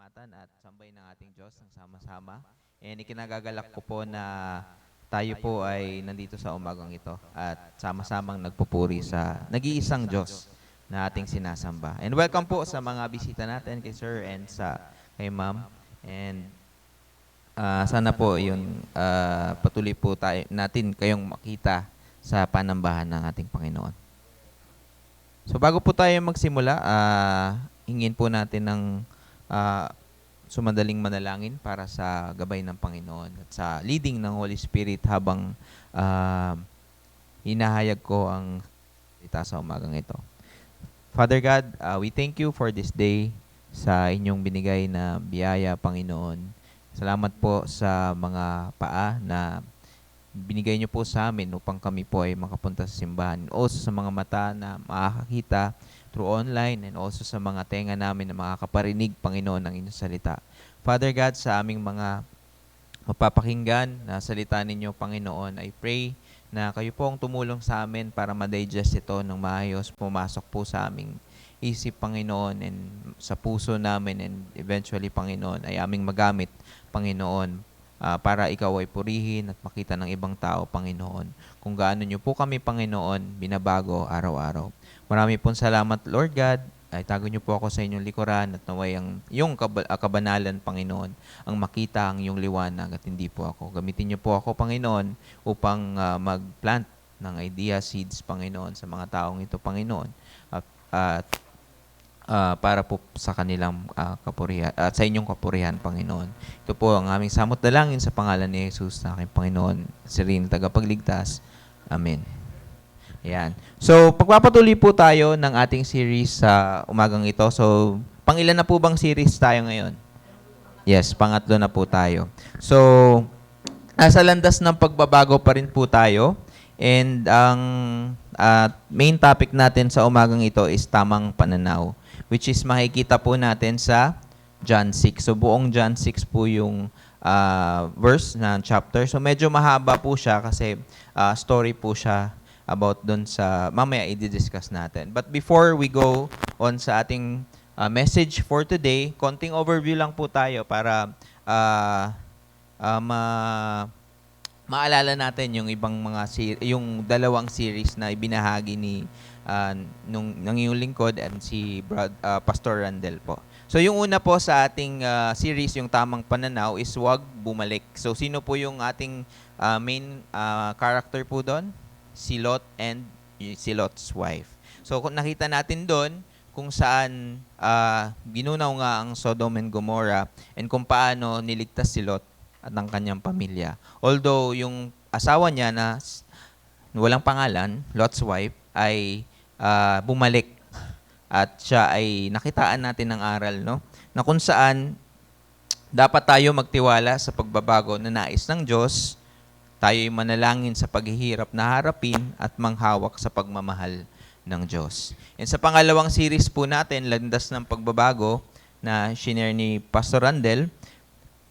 pasalamatan at sambay ng ating Diyos ng sama-sama. And ikinagagalak ko po na tayo po ay nandito sa umagang ito at sama-samang nagpupuri sa nag-iisang Diyos na ating sinasamba. And welcome po sa mga bisita natin kay Sir and kay Ma'am. And sana po yun patuloy po tayo natin kayong makita sa panambahan ng ating Panginoon. So bago po tayo magsimula, hingin po natin ng sumadaling manalangin para sa gabay ng Panginoon at sa leading ng Holy Spirit habang hinahayag ko ang salita sa umagang ito. Father God, we thank you for this day sa inyong binigay na biyaya, Panginoon. Salamat po sa mga paa na binigay niyo po sa amin upang kami po ay makapunta sa simbahan. Also sa mga mata na makakakita through online and also sa mga tenga namin na makakaparinig, Panginoon, ng inyong salita. Father God, sa aming mga mapapakinggan na salita ninyo, Panginoon, I pray na kayo po ang tumulong sa amin para ma-digest ito ng maayos, pumasok po sa aming isip, Panginoon, and sa puso namin, and eventually, Panginoon, ay aming magamit, Panginoon, para ikaw ay purihin at makita ng ibang tao, Panginoon, kung gaano niyo po kami, Panginoon, binabago araw-araw. Marami pong salamat, Lord God. Ay tago niyo po ako sa inyong likuran at naway ang iyong kabanalan, Panginoon, ang makita ang iyong liwanag at hindi po ako. Gamitin niyo po ako, Panginoon, upang mag-plant ng idea seeds, Panginoon, sa mga taong ito, Panginoon, at para po sa kanilang kapurihan at sa inyong kapurihan, Panginoon. Ito po ang aming samot dalangin sa pangalan ni Jesus na aking Panginoon, sirin tagapagligtas. Amen. Ayan. So, pagpapatuloy po tayo ng ating series sa umagang ito. So, pangilan na po bang series tayo ngayon? Yes, pangatlo na po tayo. So, nasa landas ng pagbabago pa rin po tayo. And ang main topic natin sa umagang ito is tamang pananaw, which is makikita po natin sa John 6. So, buong John 6 po yung verse na chapter. So, medyo mahaba po siya kasi story po siya about dun sa, mamaya i-discuss natin. But before we go on sa ating message for today, konting overview lang po tayo para maalala natin yung ibang mga yung dalawang series na ibinahagi ni ng iyong lingkod and si Pastor Randel po. So yung una po sa ating series, yung tamang pananaw, is huwag bumalik. So sino po yung ating main character po doon? Si Lot and si Lot's wife. So kung nakita natin doon kung saan ginunaw nga ang Sodom and Gomorrah and kung paano niligtas si Lot at ang kanyang pamilya. Although yung asawa niya na walang pangalan, Lot's wife, ay bumalik at siya ay nakitaan natin ng aral, no? Na kung saan dapat tayo magtiwala sa pagbabago na nais ng Diyos, tayo ay manalangin sa paghihirap na harapin at manghawak sa pagmamahal ng Diyos. And sa pangalawang series po natin, Landas ng Pagbabago, na shinare ni Pastor Randel,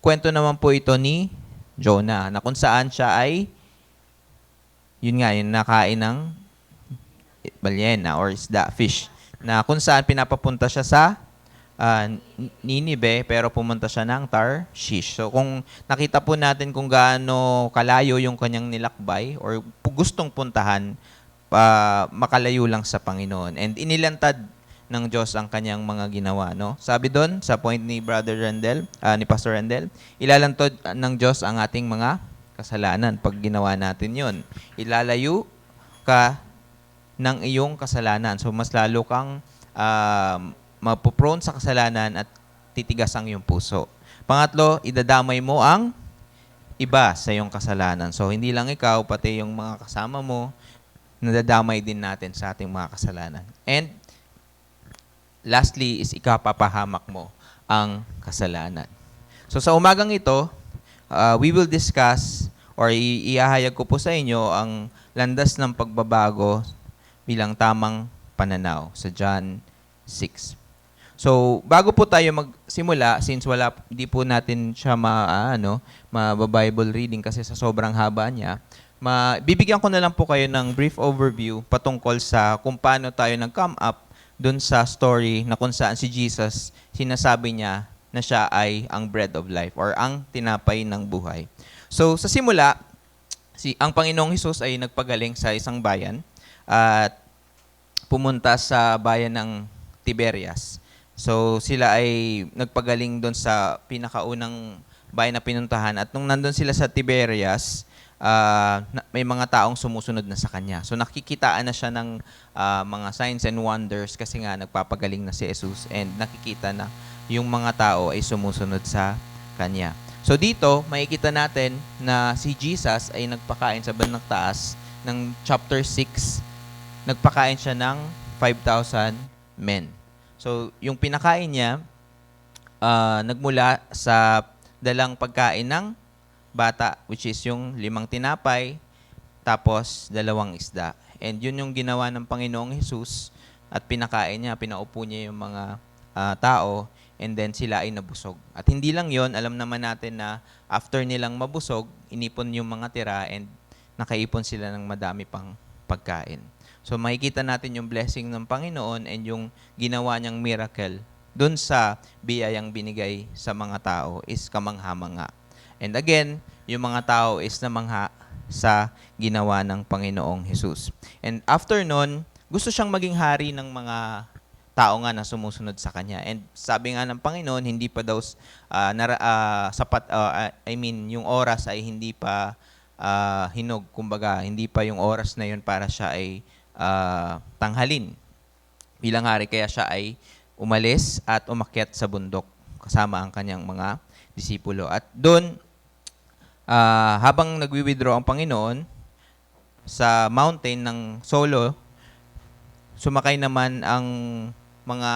kwento naman po ito ni Jonah, na kung saan siya ay, yun nga, yung nakain ng balyena or isda, fish, na kung saan pinapapunta siya sa Ninive, pero pumunta siya ng Tarshish. So kung nakita po natin kung gaano kalayo yung kanyang nilakbay or gustong puntahan, makalayo lang sa Panginoon. And inilantad ng Diyos ang kanyang mga ginawa, no? Sabi doon sa point ni Brother Randel, ni Pastor Randel, ilalantad ng Diyos ang ating mga kasalanan pag ginawa natin 'yon. Ilalayo ka ng iyong kasalanan. So mas lalo kang mapuprone sa kasalanan at titigas ang iyong puso. Pangatlo, idadamay mo ang iba sa iyong kasalanan. So hindi lang ikaw, pati yung mga kasama mo, nadadamay din natin sa ating mga kasalanan. And lastly is ikapapahamak mo ang kasalanan. So sa umagang ito, we will discuss or iahayag ko po sa inyo ang landas ng pagbabago bilang tamang pananaw sa John 6. So, bago po tayo magsimula, since hindi po natin siya ma-Bible reading kasi sa sobrang haba niya, bibigyan ko na lang po kayo ng brief overview patungkol sa kung paano tayo nag-come up dun sa story na kung saan si Jesus, sinasabi niya na siya ay ang bread of life or ang tinapay ng buhay. So sa simula, ang Panginoong Hesus ay nagpagaling sa isang bayan at pumunta sa bayan ng Tiberias. So sila ay nagpagaling doon sa pinakaunang bayan na pinuntahan at nung nandun sila sa Tiberias, may mga taong sumusunod na sa kanya. So nakikitaan na siya ng mga signs and wonders kasi nga nagpapagaling na si Jesus and nakikita na yung mga tao ay sumusunod sa kanya. So dito, makikita natin na si Jesus ay nagpakain sa bandang taas ng chapter 6. Nagpakain siya ng 5,000 men. So yung pinakain niya, nagmula sa dalang pagkain ng bata, which is yung 5 tinapay, tapos 2 isda. And yun yung ginawa ng Panginoong Hesus at pinakain niya, pinaupo niya yung mga tao, and then sila ay nabusog. At hindi lang yon, alam naman natin na after nilang mabusog, inipon yung mga tira and nakaipon sila ng madami pang pagkain. So makikita natin yung blessing ng Panginoon and yung ginawa niyang miracle dun sa biyayang binigay sa mga tao is kamangha-mangha. And again, yung mga tao is namangha sa ginawa ng Panginoong Hesus. And after nun, gusto siyang maging hari ng mga tao nga na sumusunod sa kanya. And sabi nga ng Panginoon, hindi pa daw sapat, yung oras ay hindi pa hinog. Kumbaga, hindi pa yung oras na yun para siya ay tanghalin bilang hari. Kaya siya ay umalis at umakyat sa bundok kasama ang kanyang mga disipulo. At doon, habang nagwi-withdraw ang Panginoon sa mountain ng Solo, sumakay naman ang mga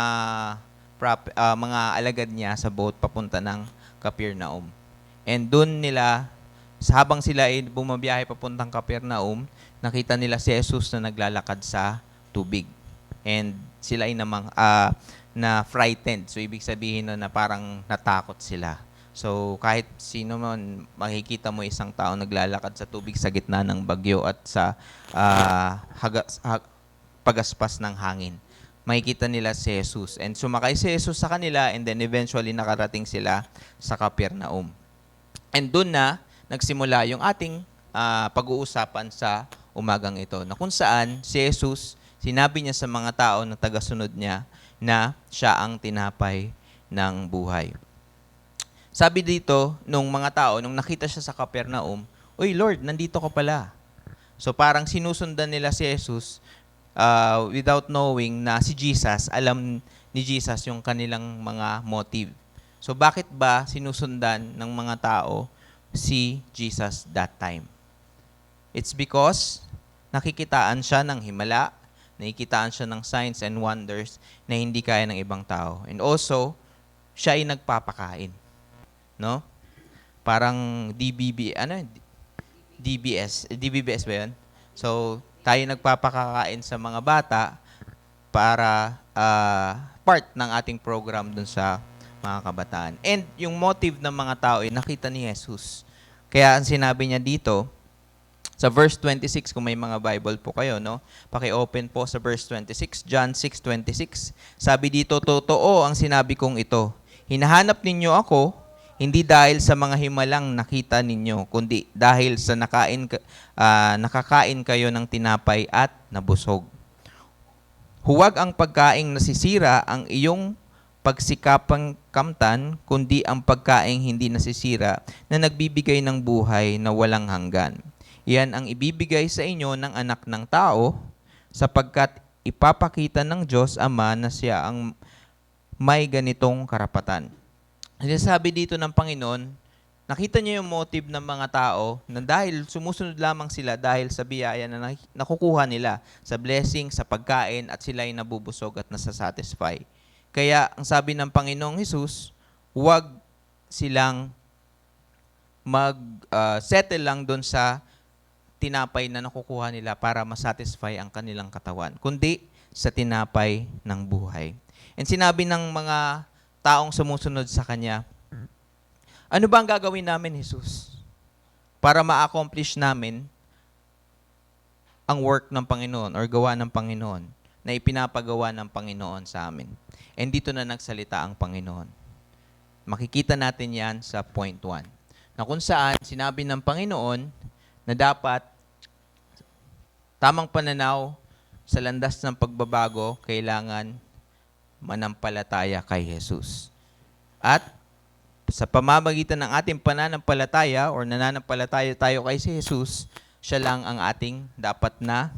alagad niya sa boat papunta ng Capernaum. And doon nila, habang sila ay bumabiyahe papuntang Capernaum, nakita nila si Jesus na naglalakad sa tubig. And sila ay na frightened. So ibig sabihin na parang natakot sila. So kahit sino man, makikita mo isang tao naglalakad sa tubig sa gitna ng bagyo at sa pagaspas ng hangin, makikita nila si Jesus. And sumakay si Jesus sa kanila and then eventually nakarating sila sa Capernaum. And doon na nagsimula yung ating pag-uusapan sa umagang ito, na kung saan si Jesus, sinabi niya sa mga tao na tagasunod niya na siya ang tinapay ng buhay. Sabi dito, nung mga tao, nung nakita siya sa Capernaum, "Uy Lord, nandito ka pala." So parang sinusundan nila si Jesus without knowing na si Jesus, alam ni Jesus yung kanilang mga motive. So bakit ba sinusundan ng mga tao si Jesus that time? It's because nakikitaan siya ng himala, nakikitaan siya ng signs and wonders na hindi kaya ng ibang tao. And also, siya ay nagpapakain. No? Parang DBBS ba yun? So, tayo nagpapakakain sa mga bata para part ng ating program dun sa mga kabataan. And yung motive ng mga tao ay nakita ni Jesus. Kaya ang sinabi niya dito, sa verse 26, kung may mga Bible po kayo, no? Paki-open po sa verse 26, John 6:26. Sabi dito, "Totoo ang sinabi kong ito. Hinahanap ninyo ako, hindi dahil sa mga himalang nakita ninyo, kundi dahil sa nakakain kayo ng tinapay at nabusog. Huwag ang pagkaing nasisira ang iyong pagsikapang kamtan, kundi ang pagkaing hindi nasisira na nagbibigay ng buhay na walang hanggan. Iyan ang ibibigay sa inyo ng anak ng tao, sapagkat ipapakita ng Diyos Ama na siya ang may ganitong karapatan." Sabi dito ng Panginoon, nakita niya yung motive ng mga tao na dahil sumusunod lamang sila dahil sa biyaya na nakukuha nila, sa blessing, sa pagkain, at sila ay nabubusog at nasasatisfy. Kaya ang sabi ng Panginoong Hesus, huwag silang settle lang doon sa tinapay na nakukuha nila para masatisfy ang kanilang katawan, kundi sa tinapay ng buhay. And sinabi ng mga taong sumusunod sa Kanya, "Ano ba ang gagawin namin, Jesus, para ma-accomplish namin ang work ng Panginoon or gawa ng Panginoon na ipinapagawa ng Panginoon sa amin?" And dito na nagsalita ang Panginoon. makikita natin yan sa point 1. Na kung saan sinabi ng Panginoon na dapat tamang pananaw sa landas ng pagbabago, kailangan manampalataya kay Jesus. At sa pamamagitan ng ating pananampalataya or nananampalataya tayo kay si Jesus, siya lang ang ating dapat na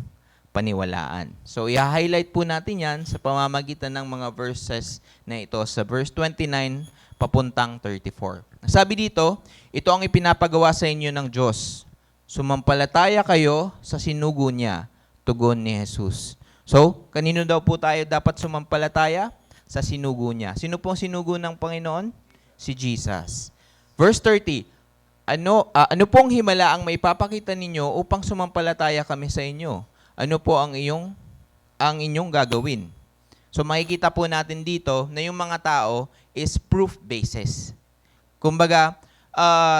paniwalaan. So, i-highlight po natin yan sa pamamagitan ng mga verses na ito sa verse 29 papuntang 34. Sabi dito, ito ang ipinapagawa sa inyo ng Diyos. Sumampalataya kayo sa sinugo niya, tugon ni Jesus. So, kanino daw po tayo dapat sumampalataya? Sa sinugo niya. Sino pong sinugo ng Panginoon? Si Jesus. Verse 30, ano pong himala ang maipapakita ninyo upang sumampalataya kami sa inyo? Ano po ang inyong gagawin? So makikita po natin dito na yung mga tao is proof basis. Kumbaga,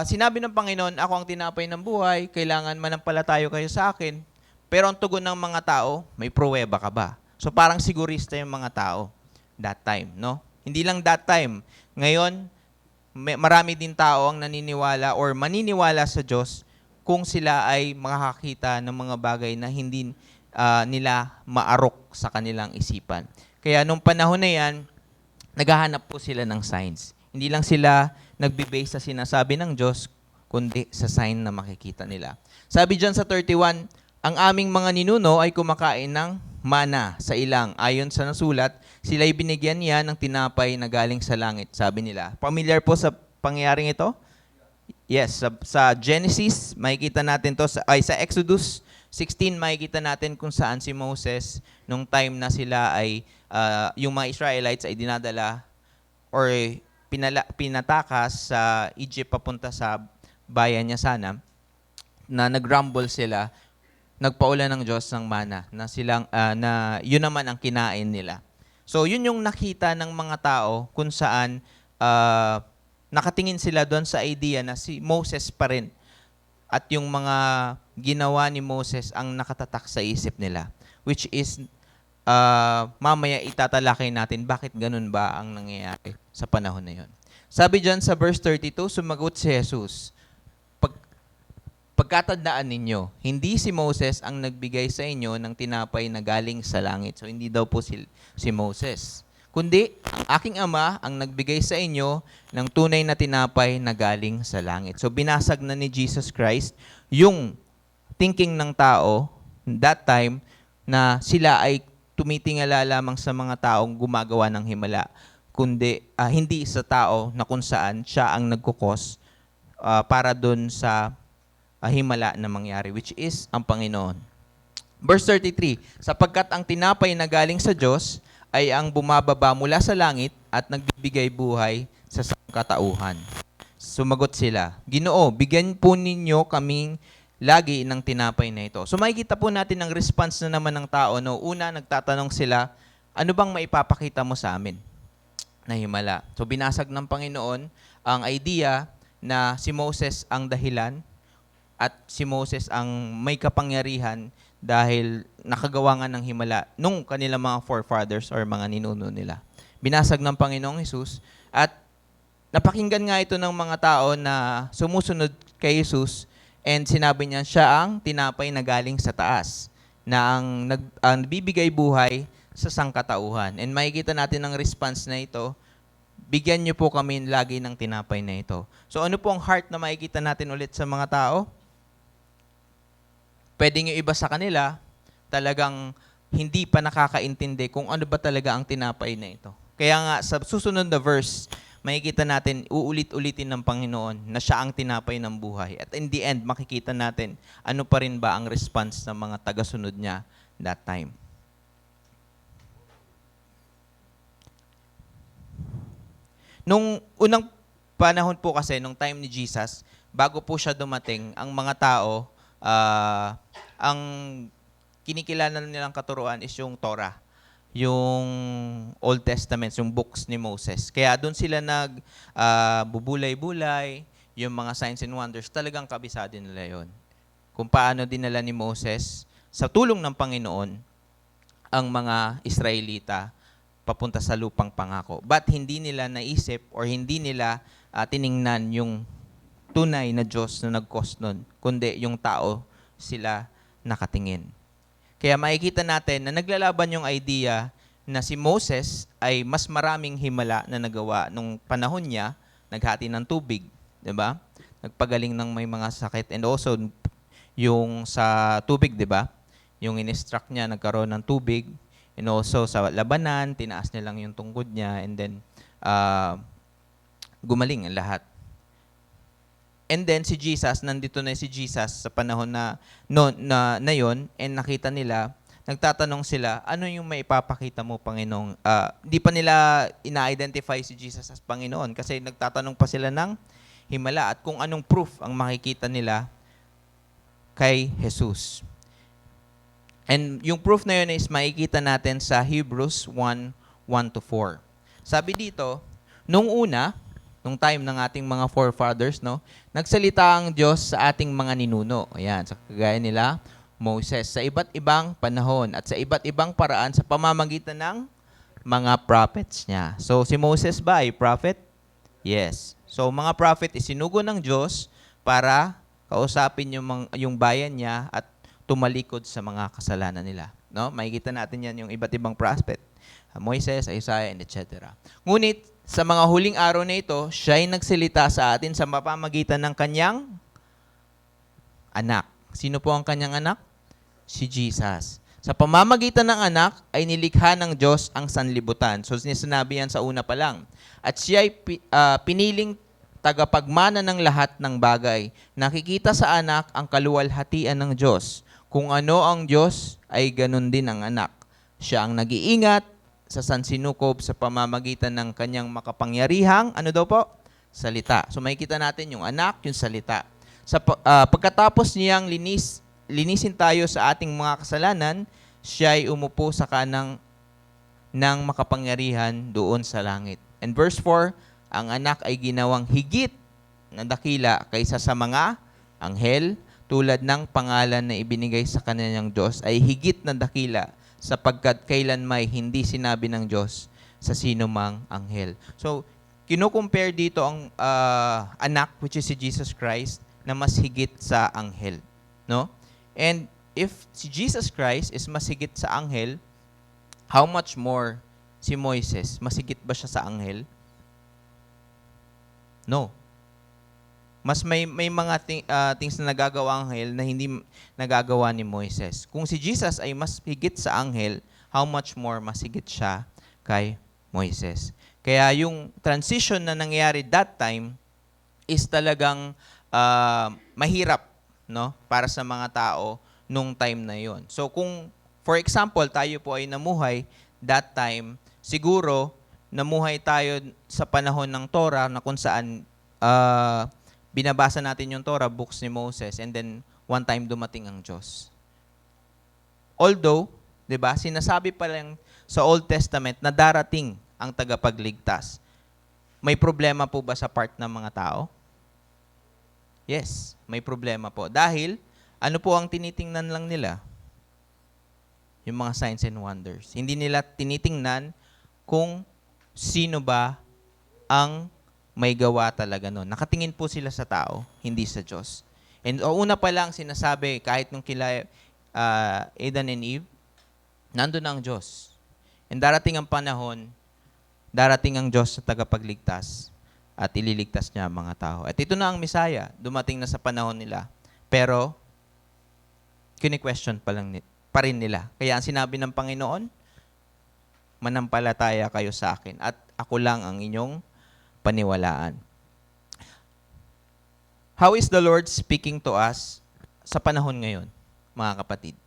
sinabi ng Panginoon, ako ang tinapay ng buhay, kailangan manampalataya kayo sa akin. Pero ang tugon ng mga tao, may pruweba ka ba? So parang sigurista yung mga tao that time, no? Hindi lang that time. Ngayon, marami din tao ang naniniwala or maniniwala sa Diyos kung sila ay makakakita ng mga bagay na hindi nila maarok sa kanilang isipan. Kaya nung panahon na yan, naghahanap po sila ng signs. Hindi lang sila nagbe-base sa sinasabi ng Diyos, kundi sa sign na makikita nila. Sabi dyan sa 31, ang aming mga ninuno ay kumakain ng mana sa ilang. Ayon sa nasulat, sila'y binigyan niya ng tinapay na galing sa langit, sabi nila. Familiar po sa pangyayaring ito? Yes, sa Genesis, makikita natin to sa Exodus 16, makikita natin kung saan si Moses nung time na sila ay yung mga Israelites ay dinadala or pinatakas sa Egypt papunta sa bayan niya sana, na nag-rumble sila, nagpaulan ng Diyos ng mana na silang na yun naman ang kinain nila. So yun yung nakita ng mga tao kung saan nakatingin sila doon sa idea na si Moses pa rin at yung mga ginawa ni Moses ang nakatatak sa isip nila, which is mamaya itatalakay natin bakit ganun ba ang nangyayari sa panahon na yun. Sabi dyan sa verse 32, sumagot si Jesus, pagkatandaan ninyo, hindi si Moses ang nagbigay sa inyo ng tinapay na galing sa langit. So, hindi daw po si Moses. Kundi, ang aking Ama ang nagbigay sa inyo ng tunay na tinapay na galing sa langit. So, binasag na ni Jesus Christ yung thinking ng tao that time na sila ay tumitingala lamang sa mga taong gumagawa ng himala. Kundi, hindi sa tao na kung saan siya ang nagkukos para dun sa himala na mangyari, which is ang Panginoon. Verse 33, sapagkat ang tinapay na galing sa Diyos ay ang bumababa mula sa langit at nagbibigay buhay sa sangkatauhan. Sumagot sila, Ginoo, bigyan po ninyo kaming lagi ng tinapay na ito. So makikita po natin ang response na naman ng tao. No? Una, nagtatanong sila, ano bang maipapakita mo sa amin na himala? So binasag ng Panginoon ang idea na si Moses ang dahilan at si Moses ang may kapangyarihan dahil nakagawa nga ng himala nung kanilang mga forefathers or mga ninuno nila. Binasag ng Panginoong Hesus at napakinggan nga ito ng mga tao na sumusunod kay Jesus and sinabi niya siya ang tinapay na galing sa taas na ang bibigay buhay sa sangkatauhan. And makikita natin ang response na ito, bigyan niyo po kami lagi ng tinapay na ito. So ano po ang heart na makikita natin ulit sa mga tao? Pwedeng yung iba sa kanila, talagang hindi pa nakakaintindi kung ano ba talaga ang tinapay na ito. Kaya nga, sa susunod na verse, makikita natin, uulit-ulitin ng Panginoon na siya ang tinapay ng buhay. At in the end, makikita natin, ano pa rin ba ang response ng mga tagasunod niya that time. Nung unang panahon po kasi, nung time ni Jesus, bago po siya dumating, ang mga tao, ang kinikilala nilang katuruan is yung Torah, yung Old Testament, yung books ni Moses. Kaya doon sila bubulay-bulay, yung mga signs and wonders, talagang kabisado nila yon. Kung paano dinala ni Moses sa tulong ng Panginoon ang mga Israelita papunta sa lupang pangako. But hindi nila naisip or hindi nila tiningnan yung tunay na Diyos na nag-cause nun, kundi yung tao sila nakatingin. Kaya makikita natin na naglalaban yung idea na si Moses ay mas maraming himala na nagawa nung panahon niya, naghati ng tubig, 'di ba? Nagpagaling ng may mga sakit, and also yung sa tubig, 'di ba? Yung in-instruct niya nagkaroon ng tubig, and also sa labanan, tinaas niya lang yung tungkod niya, and then gumaling ang lahat. And then si Jesus, nandito na si Jesus sa panahon na yon, and nakita nila, nagtatanong sila, ano yung maipapakita mo, Panginoong? Di pa nila ina-identify si Jesus as Panginoon kasi nagtatanong pa sila ng himala at kung anong proof ang makikita nila kay Jesus. And yung proof na yun is makikita natin sa Hebrews 1:1-4. Sabi dito, nung time ng ating mga forefathers, no, nagsalita ang Diyos sa ating mga ninuno. Ayan, sa kagaya nila, Moses, sa iba't ibang panahon at sa iba't ibang paraan sa pamamagitan ng mga prophets niya. So, si Moses ba ay prophet? Yes. So, mga prophet isinugo ng Diyos para kausapin yung bayan niya at tumalikod sa mga kasalanan nila. No? Makikita natin yan yung iba't ibang prophet. Moises, Isaiah, and etc. Ngunit, sa mga huling araw na ito, siya ay nagsalita sa atin sa mapamagitan ng kanyang anak. Sino po ang kanyang anak? Si Jesus. Sa pamamagitan ng anak, ay nilikha ng Diyos ang sanlibutan. So, sinabi yan sa una pa lang. At siya ay piniling tagapagmana ng lahat ng bagay. Nakikita sa anak ang kaluwalhatian ng Diyos. Kung ano ang Diyos, ay ganun din ang anak. Siya ang nag-iingat sa sansinukob sa pamamagitan ng kanyang makapangyarihang, ano daw po? Salita. So makikita natin yung anak, yung salita. Sa pagkatapos niyang linisin tayo sa ating mga kasalanan, siya ay umupo sa kanang ng makapangyarihan doon sa langit. And verse 4, ang anak ay ginawang higit na dakila kaysa sa mga anghel, tulad ng pangalan na ibinigay sa kanyang Diyos ay higit na dakila sapagkat kailan may hindi sinabi ng Diyos sa sino mang anghel. So, kino-compare dito ang anak, which is si Jesus Christ, na mas higit sa anghel. No? And if si Jesus Christ is mas higit sa anghel, how much more si Moises? Mas higit ba siya sa anghel? No. Mas may mga things na nagagawa ang anghel na hindi nagagawa ni Moises. Kung si Jesus ay mas higit sa anghel, how much more mas higit siya kay Moises. Kaya yung transition na nangyari that time is talagang mahirap, no, para sa mga tao nung time na yon. So kung, for example, tayo po ay namuhay that time, siguro namuhay tayo sa panahon ng Torah na kung saan binabasa natin yung Torah, books ni Moses, and then one time dumating ang Diyos. Although, 'di ba, sinasabi pa lang sa Old Testament na darating ang tagapagligtas. May problema po ba sa part ng mga tao? Yes, may problema po. Dahil, ano po ang tinitingnan lang nila? Yung mga signs and wonders. Hindi nila tinitingnan kung sino ba ang may gawa talaga nun. Nakatingin po sila sa tao, hindi sa Diyos. And una pa lang sinasabi, kahit nung kila Adam and Eve, nandun ang Diyos. And darating ang panahon, darating ang Diyos sa tagapagligtas at ililigtas niya ang mga tao. At ito na ang Misaya, dumating na sa panahon nila. Pero, kini-question pa rin nila. Kaya ang sinabi ng Panginoon, manampalataya kayo sa akin at ako lang ang inyong paniwalaan. How is the Lord speaking to us sa panahon ngayon, mga kapatid?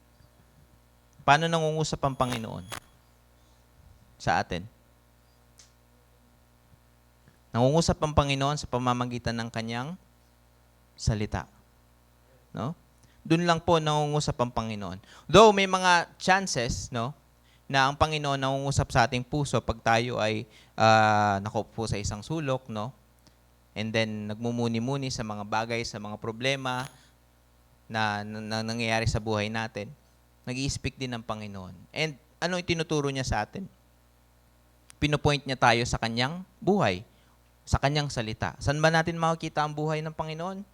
Paano nangungusap ang Panginoon sa atin? Nangungusap ang Panginoon sa pamamagitan ng kanyang salita. No? Doon lang po nangungusap ang Panginoon. Though may mga chances, no, na ang Panginoon nangungusap sa ating puso pag tayo ay nakaupo sa isang sulok, no? And then nagmumuni-muni sa mga bagay, sa mga problema na nangyayari sa buhay natin. Nag-i-speak din ng Panginoon. And ano itinuturo niya sa atin? Pinopoint niya tayo sa kanyang buhay, sa kanyang salita. Saan ba natin makikita ang buhay ng Panginoon?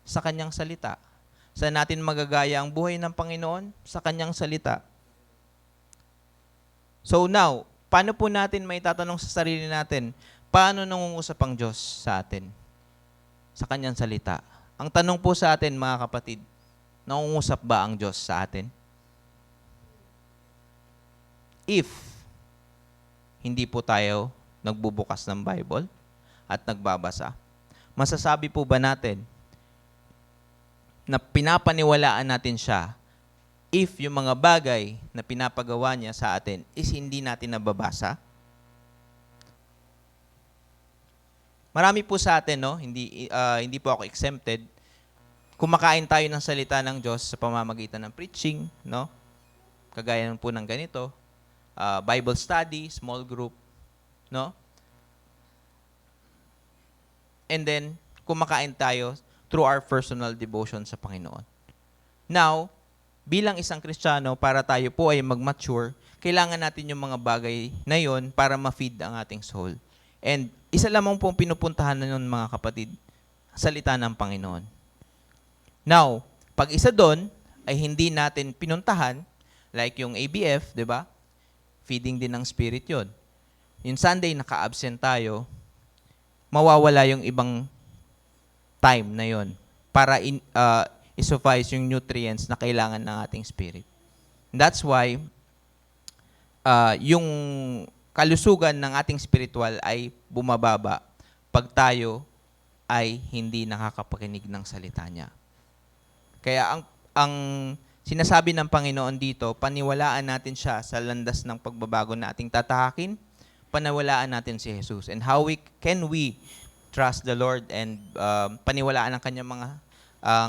Sa kanyang salita. Saan natin magagaya ang buhay ng Panginoon? Sa kanyang salita. So now, paano po natin may tatanong sa sarili natin, paano nangungusap ang Diyos sa atin? Sa kanyang salita. Ang tanong po sa atin, mga kapatid, nangungusap ba ang Diyos sa atin? If hindi po tayo nagbubukas ng Bible at nagbabasa, masasabi po ba natin na pinapaniwalaan natin siya if yung mga bagay na pinapagawa niya sa atin is hindi natin nababasa? Marami po sa atin, no? Hindi po ako exempted. Kumakain tayo ng salita ng Diyos sa pamamagitan ng preaching, no? Kagaya po ng ganito, Bible study, small group, no? And then, kumakain tayo through our personal devotion sa Panginoon. Now, bilang isang Kristiyano, para tayo po ay mag-mature, kailangan natin yung mga bagay na yon para ma-feed ang ating soul. And isa lamang pong pinupuntahan na nun, mga kapatid, salita ng Panginoon. Now, pag isa doon ay hindi natin pinuntahan, like yung ABF, di ba? Feeding din ng spirit yon. Yung Sunday, naka-absent tayo, mawawala yung ibang time na yon para i-suffice yung nutrients na kailangan ng ating spirit. That's why yung kalusugan ng ating spiritual ay bumababa pag tayo ay hindi nakakapakinig ng salita niya. Kaya ang sinasabi ng Panginoon dito, paniwalaan natin siya sa landas ng pagbabago na ating tatahakin, paniwalaan natin si Jesus. And how can we trust the Lord and paniwalaan ang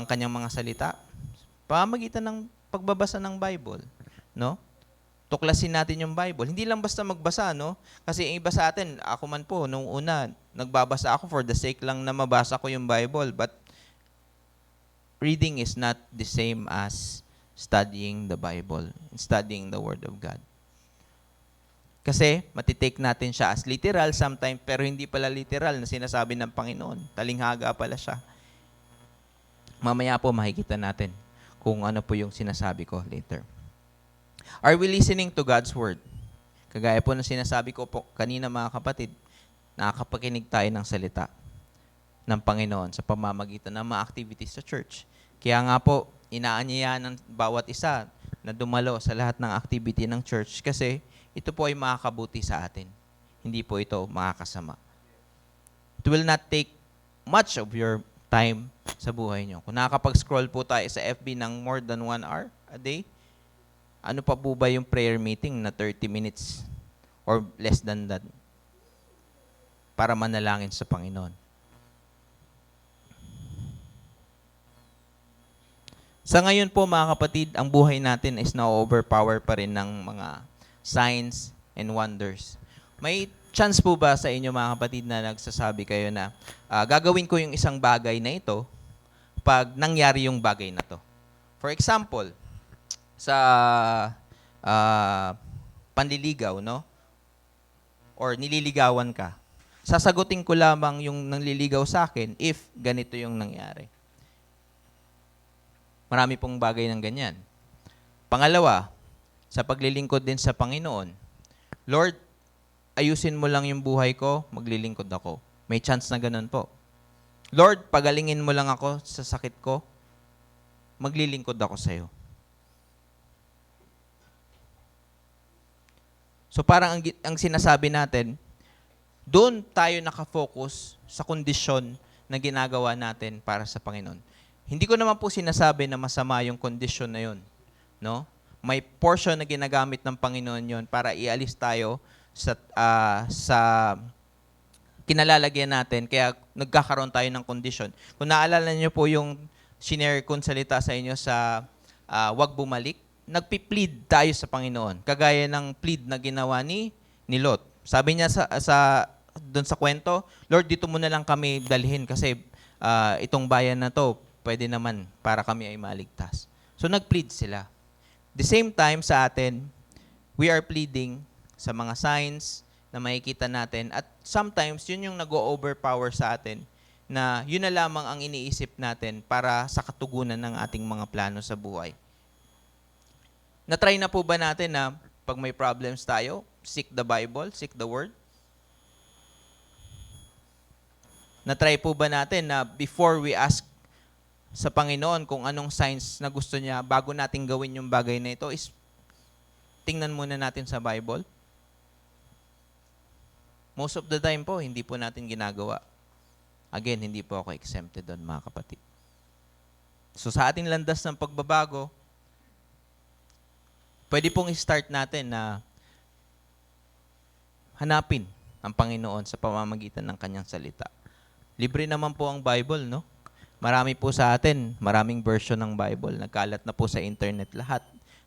kanyang mga salita? Pamamagitan ng pagbabasa ng Bible, no? Tuklasin natin yung Bible. Hindi lang basta magbasa, no? Kasi yung iba sa atin, ako man po, nung una, nagbabasa ako for the sake lang na mabasa ko yung Bible. But reading is not the same as studying the Bible, studying the Word of God. Kasi matitake natin siya as literal sometimes, pero hindi pala literal na sinasabi ng Panginoon. Talinghaga pala siya. Mamaya po makikita natin kung ano po yung sinasabi ko later. Are we listening to God's Word? Kagaya po ng sinasabi ko po kanina, mga kapatid, nakakapakinig tayo ng salita ng Panginoon sa pamamagitan ng mga activities sa church. Kaya nga po, inaanyayahan ng bawat isa na dumalo sa lahat ng activity ng church kasi ito po ay makakabuti sa atin. Hindi po ito makakasama. It will not take much of your time sa buhay nyo. Kung nakakapag-scroll po tayo sa FB ng more than 1 hour a day, ano pa po ba yung prayer meeting na 30 minutes or less than that para manalangin sa Panginoon? Sa ngayon po, mga kapatid, ang buhay natin is na-overpower pa rin ng mga signs and wonders. May chance po ba sa inyo, mga kapatid, na nagsasabi kayo na gagawin ko yung isang bagay na ito pag nangyari yung bagay na to? For example, sa panliligaw, no? Or nililigawan ka. Sasagutin ko lamang yung nangliligaw sa akin if ganito yung nangyari. Marami pong bagay ng ganyan. Pangalawa, sa paglilingkod din sa Panginoon, Lord, ayusin mo lang yung buhay ko, maglilingkod ako. May chance na ganun po. Lord, pagalingin mo lang ako sa sakit ko, maglilingkod ako sa'yo. So parang ang sinasabi natin, doon tayo nakafocus sa kondisyon na ginagawa natin para sa Panginoon. Hindi ko naman po sinasabi na masama yung kondisyon na yun. No? May portion na ginagamit ng Panginoon yun para ialis tayo sa kinalalagyan natin, kaya nagkakaroon tayo ng kondisyon. Kung naalala niyo po yung shinare kong salita sa inyo sa wag bumalik, nagpi-plead tayo sa Panginoon. Kagaya ng plead na ginawa ni Lot. Sabi niya doon sa kwento, Lord, dito mo na lang kami dalhin kasi itong bayan na to, pwede naman para kami ay maligtas. So nag-plead sila. The same time sa atin, we are pleading sa mga signs na makikita natin. At sometimes, yun yung nag-o-overpower sa atin na yun na lamang ang iniisip natin para sa katugunan ng ating mga plano sa buhay. Na-try na po ba natin na pag may problems tayo, seek the Bible, seek the Word? Na-try po ba natin na before we ask sa Panginoon kung anong signs na gusto niya bago natin gawin yung bagay na ito is tingnan muna natin sa Bible? Most of the time po, hindi po natin ginagawa. Again, hindi po ako exempted doon, mga kapatid. So sa ating landas ng pagbabago, pwede pong i-start natin na hanapin ang Panginoon sa pamamagitan ng kanyang salita. Libre naman po ang Bible, no? Marami po sa atin, maraming version ng Bible. Nagkalat na po sa internet lahat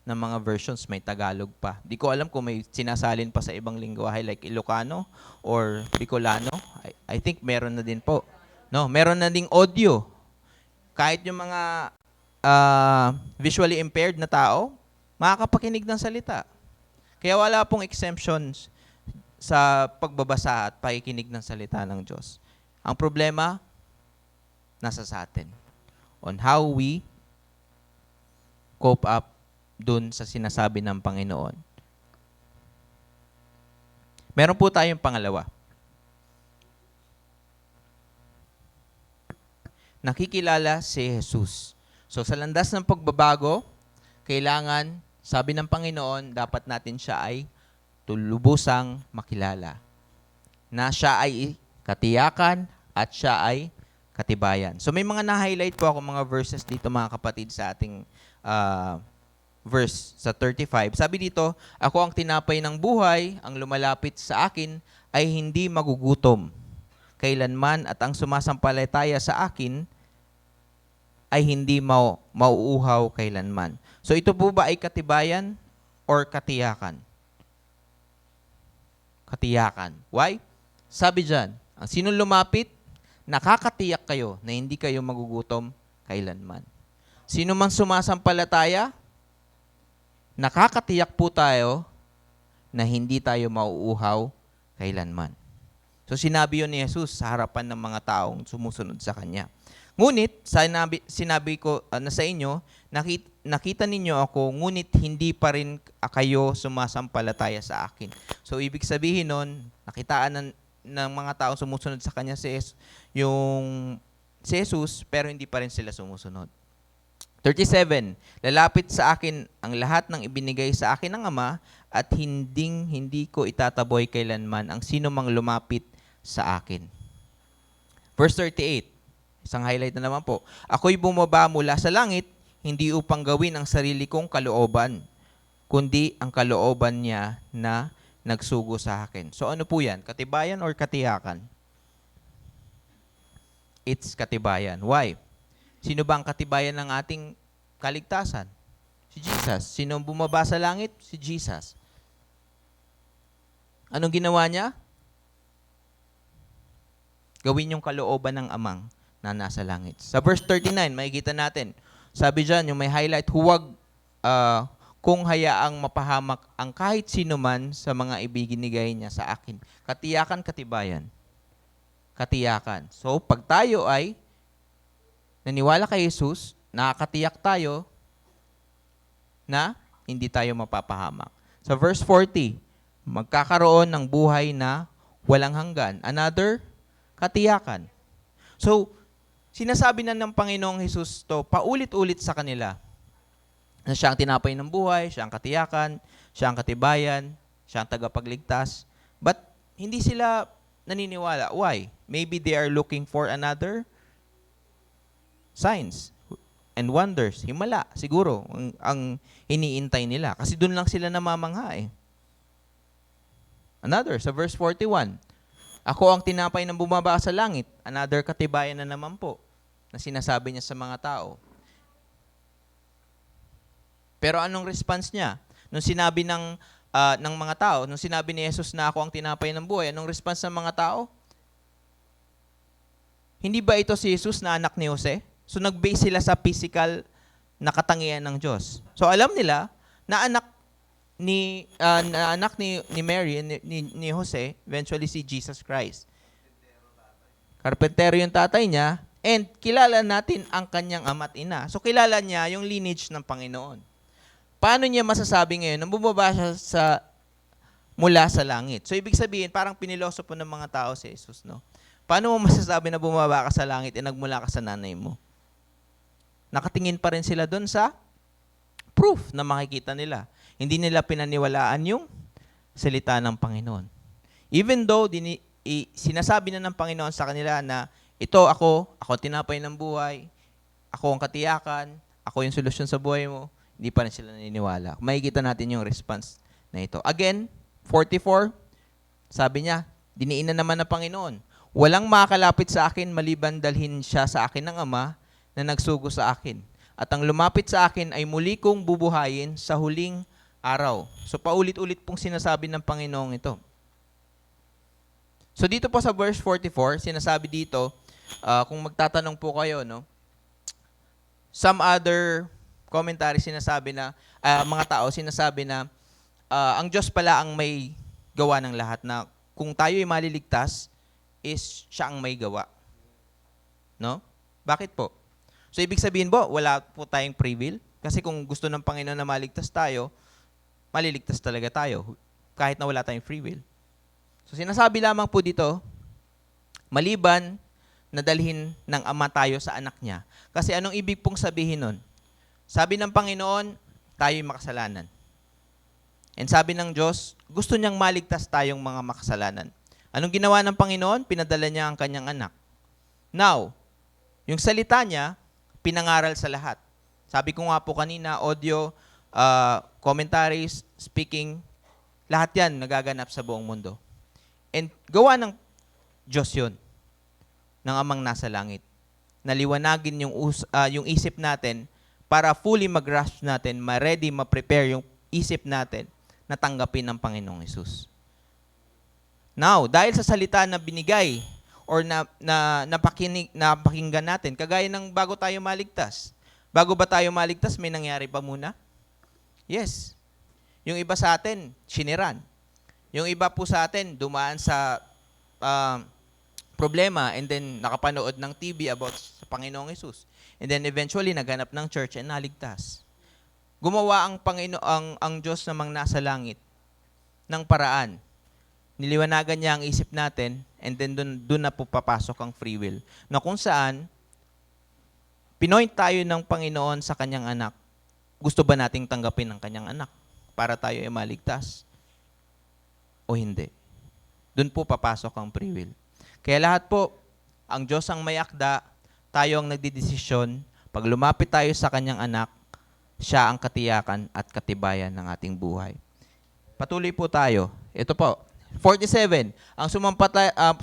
ng mga versions, may Tagalog pa. Di ko alam kung may sinasalin pa sa ibang lingwahe like Ilocano or Bicolano. I think meron na din po. No, meron na ding audio. Kahit yung mga visually impaired na tao, makakapakinig ng salita. Kaya wala pong exemptions sa pagbabasa at pakikinig ng salita ng Diyos. Ang problema, nasa sa atin. On how we cope up dun sa sinasabi ng Panginoon. Meron po tayong pangalawa. Nakikilala si Jesus. So sa landas ng pagbabago, kailangan, sabi ng Panginoon, dapat natin siya ay tulubusang makilala. Na siya ay katiyakan at siya ay katibayan. So may mga na-highlight po ako mga verses dito, mga kapatid, sa ating verse sa 35. Sabi dito, ako ang tinapay ng buhay, ang lumalapit sa akin ay hindi magugutom kailanman at ang sumasampalataya sa akin ay hindi mauuhaw kailanman. So ito po ba ay katibayan or katiyakan? Katiyakan. Why? Sabi dyan, ang sinong lumapit, nakakatiyak kayo na hindi kayo magugutom kailanman. Sino man sumasampalataya, nakakatiyak po tayo na hindi tayo mauuhaw kailanman. So sinabi yun ni Jesus sa harapan ng mga taong sumusunod sa Kanya. Ngunit, sinabi ko na sa inyo, nakita ninyo ako, ngunit hindi pa rin kayo sumasampalataya sa akin. So ibig sabihin nun, nakitaan ng mga taong sumusunod sa Kanya si Jesus, pero hindi pa rin sila sumusunod. 37, lalapit sa akin ang lahat ng ibinigay sa akin ng Ama at hindi ko itataboy kailanman ang sino mang lumapit sa akin. Verse 38, isang highlight na naman po. Ako'y bumaba mula sa langit, hindi upang gawin ang sarili kong kalooban, kundi ang kalooban niya na nagsugo sa akin. So ano po yan? Katibayan or katiyakan? It's katibayan. Why? Sino ba ang katibayan ng ating kaligtasan? Si Jesus. Sino ang bumaba sa langit? Si Jesus. Anong ginawa niya? Gawin yung kalooban ng Amang na nasa langit. Sa verse 39, makikita natin. Sabi dyan, yung may highlight, huwag kung hayaang mapahamak ang kahit sino man sa mga ibinigay niya sa akin. Katiyakan, katibayan. Katiyakan. So, pag tayo ay naniwala kay Jesus, nakakatiyak tayo na hindi tayo mapapahamak. Sa verse 40, magkakaroon ng buhay na walang hanggan. Another, katiyakan. So, sinasabi na ng Panginoong Jesus to paulit-ulit sa kanila na siya ang tinapay ng buhay, siya ang katiyakan, siya ang katibayan, siya ang tagapagligtas. But hindi sila naniniwala. Why? Maybe they are looking for another signs and wonders. Himala, siguro, ang iniintay nila. Kasi doon lang sila namamangha eh. Another, sa verse 41, ako ang tinapay ng bumaba sa langit. Another katibayan na naman po na sinasabi niya sa mga tao. Pero anong response niya? Nung sinabi ng mga tao, nung sinabi ni Jesus na ako ang tinapay ng buhay, anong response ng mga tao? Hindi ba ito si Jesus na anak ni Jose? So nag-base sila sa physical na katangian ng Diyos. So alam nila na anak na anak ni Mary, ni Jose, eventually si Jesus Christ. Karpentero yung tatay niya, and kilala natin ang kanyang ama't ina. So kilala niya yung lineage ng Panginoon. Paano niya masasabi ngayon na bumaba siya mula sa langit? So ibig sabihin, parang pinilosopo ng mga tao si Jesus, no? Paano mo masasabi na bumaba ka sa langit at nagmula ka sa nanay mo? Nakatingin pa rin sila doon sa proof na makikita nila. Hindi nila pinaniwalaan yung salita ng Panginoon. Even though sinasabi na ng Panginoon sa kanila na ito ako tinapay ng buhay, ako ang katiyakan, ako yung solusyon sa buhay mo, hindi pa rin sila naniniwala. Makikita natin yung response na ito. Again, 44, sabi niya, diniin na naman ng Panginoon. Walang makakalapit sa akin maliban dalhin siya sa akin ng Ama na nagsugo sa akin. At ang lumapit sa akin ay muli kong bubuhayin sa huling araw. So paulit-ulit pong sinasabi ng Panginoong ito. So dito po sa verse 44, sinasabi dito, kung magtatanong po kayo, no, some other commentary sinasabi na, mga tao sinasabi na, ang Diyos pala ang may gawa ng lahat, na kung tayo ay maliligtas, is siya ang may gawa. No? Bakit po? So ibig sabihin po, wala po tayong free will? Kasi kung gusto ng Panginoon na maligtas tayo, maliligtas talaga tayo, kahit na wala tayong free will. So sinasabi lamang po dito, maliban na dalhin ng Ama tayo sa anak niya. Kasi anong ibig pong sabihin nun? Sabi ng Panginoon, tayo'y makasalanan. And sabi ng Diyos, gusto niyang maligtas tayong mga makasalanan. Anong ginawa ng Panginoon? Pinadala niya ang kanyang anak. Now, yung salita niya, pinangaral sa lahat. Sabi ko nga po kanina, audio, commentaries, speaking, lahat yan nagaganap sa buong mundo. And gawa ng Diyos yun, ng Amang nasa langit. Naliwanagin yung isip natin para fully mag-grasp natin, ma-ready, ma-prepare yung isip natin na tanggapin ng Panginoong Hesus. Now, dahil sa salita na binigay or napakinggan natin, kagaya ng bago tayo maligtas. Bago ba tayo maligtas, may nangyari pa muna? Yes. Yung iba sa atin, siniran. Yung iba po sa atin, dumaan sa problema and then nakapanood ng TV about sa Panginoong Hesus. And then eventually, naghanap ng church and naligtas. Gumawa ang Diyos namang nasa langit ng paraan. Niliwanagan niya ang isip natin and then dun na po papasok ang free will. Na kung saan, pinoint tayo ng Panginoon sa kanyang anak. Gusto ba nating tanggapin ang kanyang anak para tayo ay maligtas? O hindi? Dun po papasok ang free will. Kaya lahat po, ang Diyos ang may akda, tayo ang nagdidesisyon. Pag lumapit tayo sa kanyang anak, siya ang katiyakan at katibayan ng ating buhay. Patuloy po tayo. Ito po, 47, ang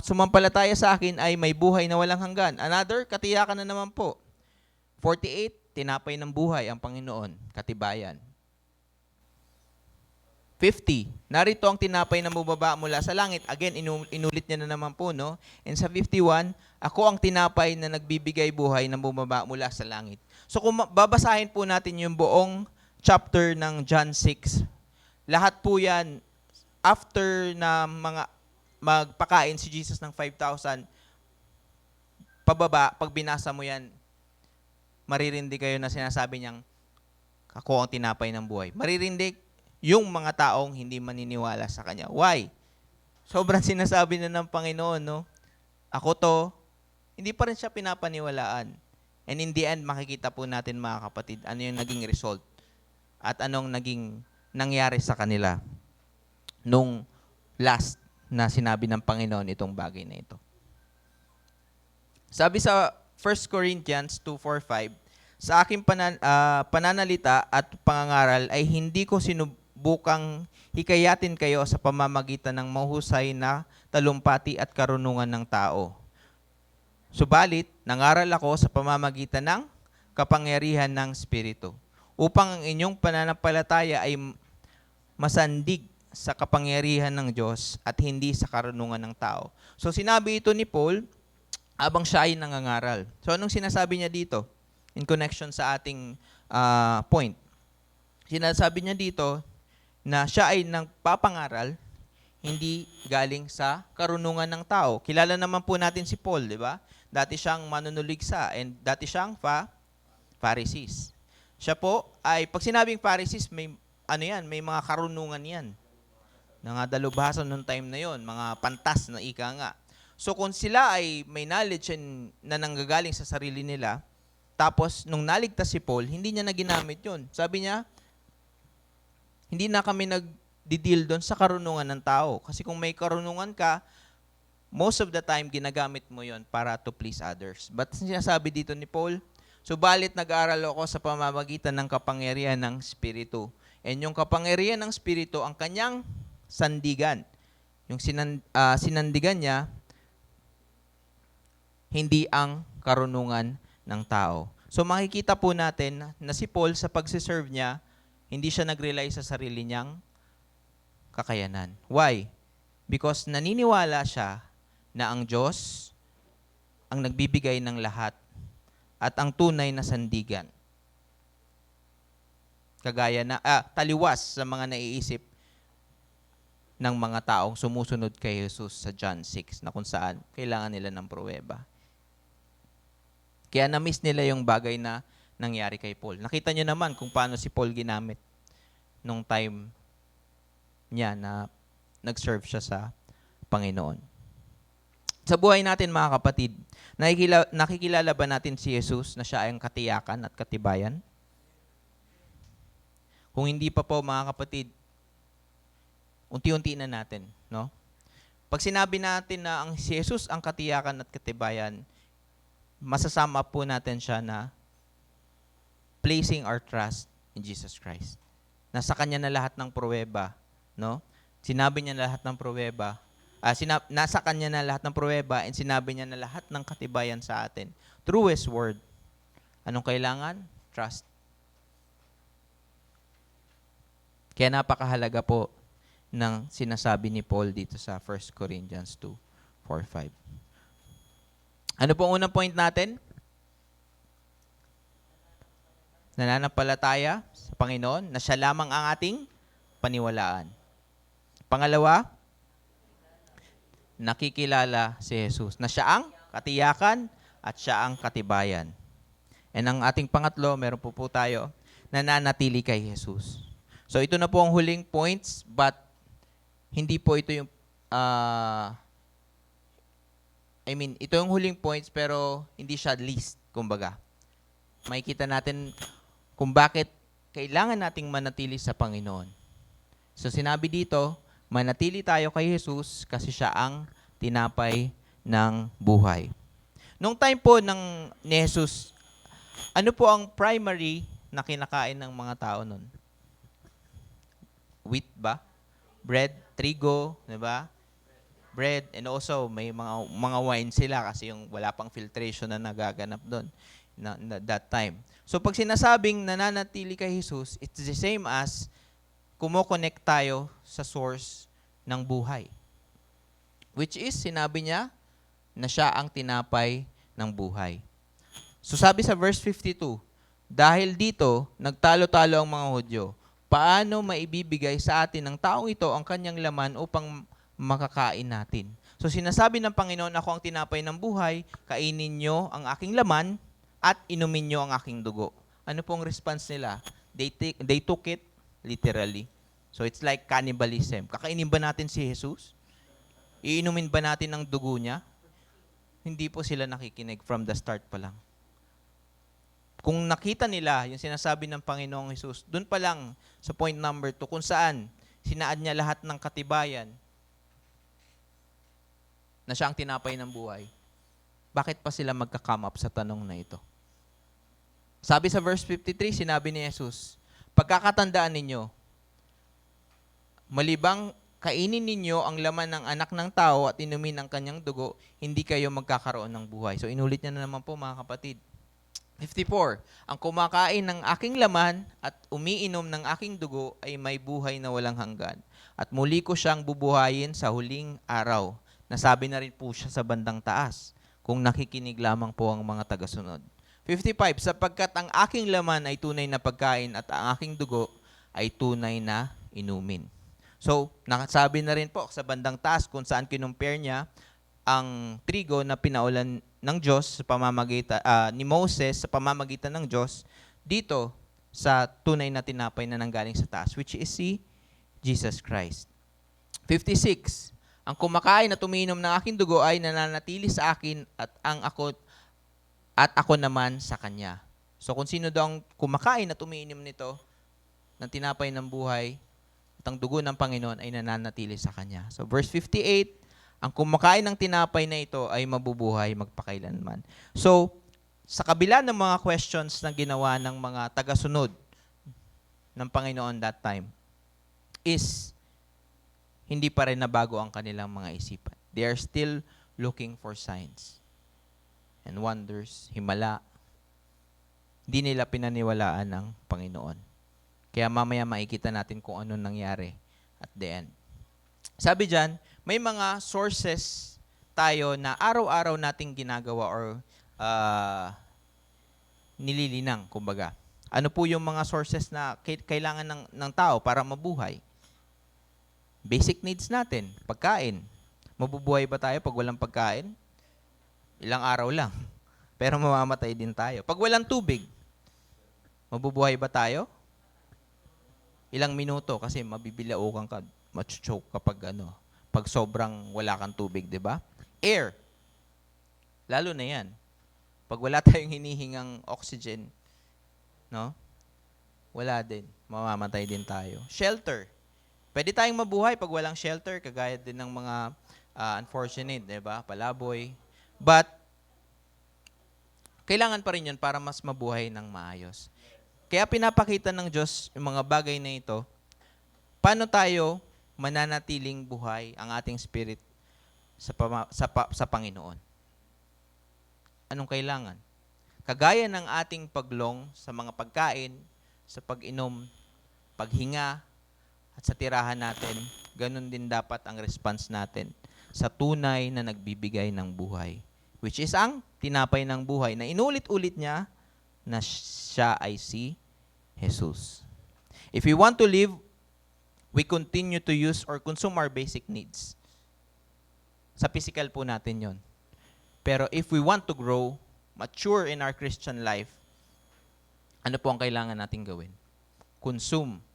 sumampalataya sa akin ay may buhay na walang hanggan. Another, katiyakan na naman po. 48, tinapay ng buhay ang Panginoon, katibayan. 50, narito ang tinapay na bumaba mula sa langit. Again, inulit niya na naman po, no? And sa 51, ako ang tinapay na nagbibigay buhay na bumaba mula sa langit. So kung babasahin po natin yung buong chapter ng John 6, lahat po yan, after na magpakain si Jesus ng 5,000, pababa, pag binasa mo yan, maririndi kayo na sinasabi niyang, ako ang tinapay ng buhay. Maririndi yung mga taong hindi maniniwala sa Kanya. Why? Sobrang sinasabi na ng Panginoon, no? Ako to, hindi pa rin siya pinapaniwalaan. And in the end, makikita po natin mga kapatid, ano yung naging result at anong naging nangyari sa kanila nung last na sinabi ng Panginoon itong bagay na ito. Sabi sa 1 Corinthians 2:4-5, sa aking pananalita at pangangaral ay hindi ko sinubukang hikayatin kayo sa pamamagitan ng mahusay na talumpati at karunungan ng tao. Subalit, nangaral ako sa pamamagitan ng kapangyarihan ng Espiritu, upang ang inyong pananampalataya ay masandig sa kapangyarihan ng Diyos at hindi sa karunungan ng tao. So sinabi ito ni Paul habang siya ay nangangaral. So anong sinasabi niya dito in connection sa ating point? Sinasabi niya dito na siya ay nagpapangaral, hindi galing sa karunungan ng tao. Kilala naman po natin si Paul, di ba? Dati siyang manunuligsa and dati siyang Pharisees. Siya po ay, pag sinabing Pharisees, may, may mga karunungan yan. Mga dalubhasa noong time na yon, mga pantas na ika nga. So kung sila ay may knowledge na nanggagaling sa sarili nila, tapos nung naligtas si Paul, hindi niya na ginamit yun. Sabi niya, hindi na kami nag-deal doon sa karunungan ng tao. Kasi kung may karunungan ka, most of the time, ginagamit mo yon para to please others. But sinasabi dito ni Paul, subalit nag-aaral ako sa pamamagitan ng kapangyarihan ng Espiritu. And yung kapangyarihan ng Espiritu, ang kanyang sandigan. Yung sinandigan niya, hindi ang karunungan ng tao. So makikita po natin na si Paul sa pagsiserve niya, hindi siya nag-rely sa sarili niyang kakayanan. Why? Because naniniwala siya na ang Diyos ang nagbibigay ng lahat at ang tunay na sandigan. Kagaya na, taliwas sa mga naiisip ng mga taong sumusunod kay Jesus sa John 6 na kung saan kailangan nila ng pruweba. Kaya na-miss nila yung bagay na nangyari kay Paul. Nakita nyo naman kung paano si Paul ginamit nung time niya na nag-serve siya sa Panginoon. Sa buhay natin mga kapatid, nakikilala ba natin si Jesus na siya ay ang katiyakan at katibayan? Kung hindi pa po mga kapatid, unti-unti na natin, no? Pag sinabi natin na ang si Jesus ang katiyakan at katibayan, masasama po natin siya na placing our trust in Jesus Christ. Nasa Kanya na lahat ng pruweba, no? Sinabi niya na lahat ng pruweba. Nasa Kanya na lahat ng pruweba and sinabi niya na lahat ng katibayan sa atin. Through His Word. Anong kailangan? Trust. Kaya napakahalaga po ng sinasabi ni Paul dito sa 1 Corinthians 2:4-5. Ano po ang unang point natin? Nananampalataya sa Panginoon na siya lamang ang ating paniwalaan. Pangalawa, nakikilala si Jesus na siya ang katiyakan at siya ang katibayan. And ang ating pangatlo, meron po tayo, nananatili kay Jesus. So ito na po ang huling points, but hindi po ito yung ito yung huling points pero hindi siya least, kumbaga. Makikita natin kung bakit kailangan nating manatili sa Panginoon. So sinabi dito, manatili tayo kay Jesus kasi siya ang tinapay ng buhay. Nung time po ni Jesus, ano po ang primary na kinakain ng mga tao nun? Wheat ba? Bread, trigo, di ba? Bread, and also may mga wine sila kasi yung wala pang filtration na nagaganap doon na that time. So pag sinasabing nananatili kay Jesus, it's the same as kumo-connect tayo sa source ng buhay. Which is, sinabi niya na siya ang tinapay ng buhay. So sabi sa verse 52, dahil dito, nagtalo-talo ang mga Hudyo. Paano maibibigay sa atin ng taong ito ang kanyang laman upang makakain natin? So sinasabi ng Panginoon, ako ang tinapay ng buhay, kainin nyo ang aking laman at inumin nyo ang aking dugo. Ano pong response nila? They took it literally. So it's like cannibalism. Kakainin ba natin si Jesus? Iinumin ba natin ang dugo niya? Hindi po sila nakikinig from the start pa lang. Kung nakita nila yung sinasabi ng Panginoong Jesus, doon pa lang sa point number 2, kung saan sinaad niya lahat ng katibayan na siya ang tinapay ng buhay, bakit pa sila magka-come up sa tanong na ito? Sabi sa verse 53, sinabi ni Jesus, pagkakatandaan ninyo, malibang kainin ninyo ang laman ng anak ng tao at inumin ang kanyang dugo, hindi kayo magkakaroon ng buhay. So inulit niya na naman po mga kapatid. 54, ang kumakain ng aking laman at umiinom ng aking dugo ay may buhay na walang hanggan. At muli ko siyang bubuhayin sa huling araw. Nasabi na rin po siya sa bandang taas, kung nakikinig lamang po ang mga tagasunod. 55, sapagkat ang aking laman ay tunay na pagkain at ang aking dugo ay tunay na inumin. So, nakasabi na rin po sa bandang taas kung saan kinumpare niya ang trigo na pinaulan ng Diyos sa pamamagitan ni Moses sa pamamagitan ng Diyos dito sa tunay na tinapay na nanggaling sa taas, which is si Jesus Christ. 56. Ang kumakain at umiinom ng aking dugo ay nananatili sa akin at ako naman sa kanya. So kung sino daw ang kumakain at umiinom nito ng tinapay ng buhay at ang dugo ng Panginoon ay nananatili sa kanya. So verse 58, ang kumakain ng tinapay na ito ay mabubuhay magpakailanman. So sa kabila ng mga questions na ginawa ng mga tagasunod ng Panginoon that time is hindi pa rin nabago ang kanilang mga isipan. They are still looking for signs and wonders, himala. Hindi nila pinaniwalaan ng Panginoon. Kaya mamaya makikita natin kung ano nangyari at the end. Sabi dyan, may mga sources tayo na araw-araw nating ginagawa or nililinang, kumbaga. Ano po yung mga sources na kailangan ng tao para mabuhay? Basic needs natin, pagkain. Mabubuhay ba tayo pag walang pagkain? Ilang araw lang. Pero mamamatay din tayo. Pag walang tubig, mabubuhay ba tayo? Ilang minuto kasi mabibilaukan ka, machuchoke kapag pag sobrang wala kang tubig, di ba? Air. Lalo na yan. Pag wala tayong hinihingang oxygen, no? Wala din. Mamamatay din tayo. Shelter. Pwede tayong mabuhay pag walang shelter, kagaya din ng mga unfortunate, di ba? Palaboy. But, kailangan pa rin yun para mas mabuhay ng maayos. Kaya pinapakita ng Diyos yung mga bagay na ito, paano tayo mananatiling buhay ang ating spirit sa Panginoon. Anong kailangan? Kagaya ng ating paglong sa mga pagkain, sa pag-inom, paghinga, at sa tirahan natin, ganun din dapat ang response natin sa tunay na nagbibigay ng buhay. Which is ang tinapay ng buhay na inulit-ulit niya na siya ay si Jesus. If we want to live, we continue to use or consume our basic needs. Sa physical po natin yon. Pero if we want to grow, mature in our Christian life, ano po ang kailangan natin gawin? Consume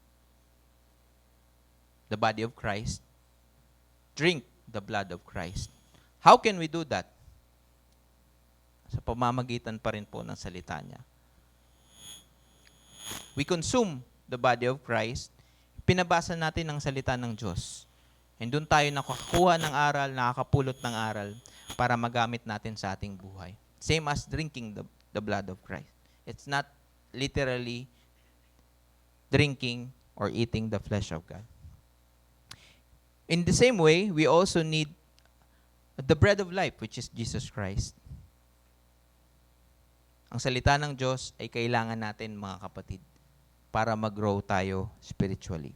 the body of Christ, drink the blood of Christ. How can we do that? Sa pamamagitan pa rin po ng salita niya. We consume the body of Christ, pinabasa natin ang salita ng Diyos. And doon tayo nakakuha ng aral, nakakapulot ng aral para magamit natin sa ating buhay. Same as drinking the blood of Christ. It's not literally drinking or eating the flesh of God. In the same way, we also need the bread of life, which is Jesus Christ. Ang salita ng Diyos ay kailangan natin, mga kapatid, para mag-grow tayo spiritually.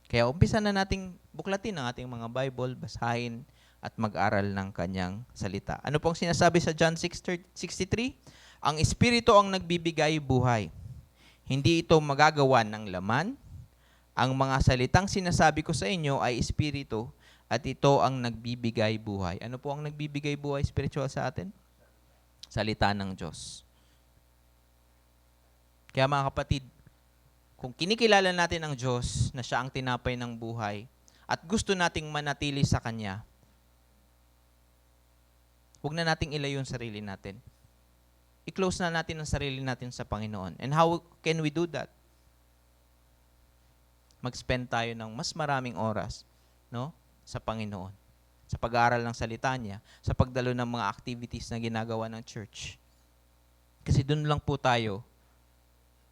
Kaya umpisa na nating buklatin ang ating mga Bible, basahin, at mag-aral ng kanyang salita. Ano pong sinasabi sa John 6:63? Ang Espiritu ang nagbibigay buhay. Hindi ito magagawa ng laman. Ang mga salitang sinasabi ko sa inyo ay Espiritu at ito ang nagbibigay buhay. Ano po ang nagbibigay buhay spiritual sa atin? Salita ng Diyos. Kaya mga kapatid, kung kinikilala natin ang Diyos na siya ang tinapay ng buhay at gusto nating manatili sa Kanya, huwag na nating ilayo yung sarili natin. I-close na natin ang sarili natin sa Panginoon. And how can we do that? Mag-spend tayo ng mas maraming oras, no, sa Panginoon. Sa pag-aaral ng salita niya, sa pagdalo ng mga activities na ginagawa ng church. Kasi doon lang po tayo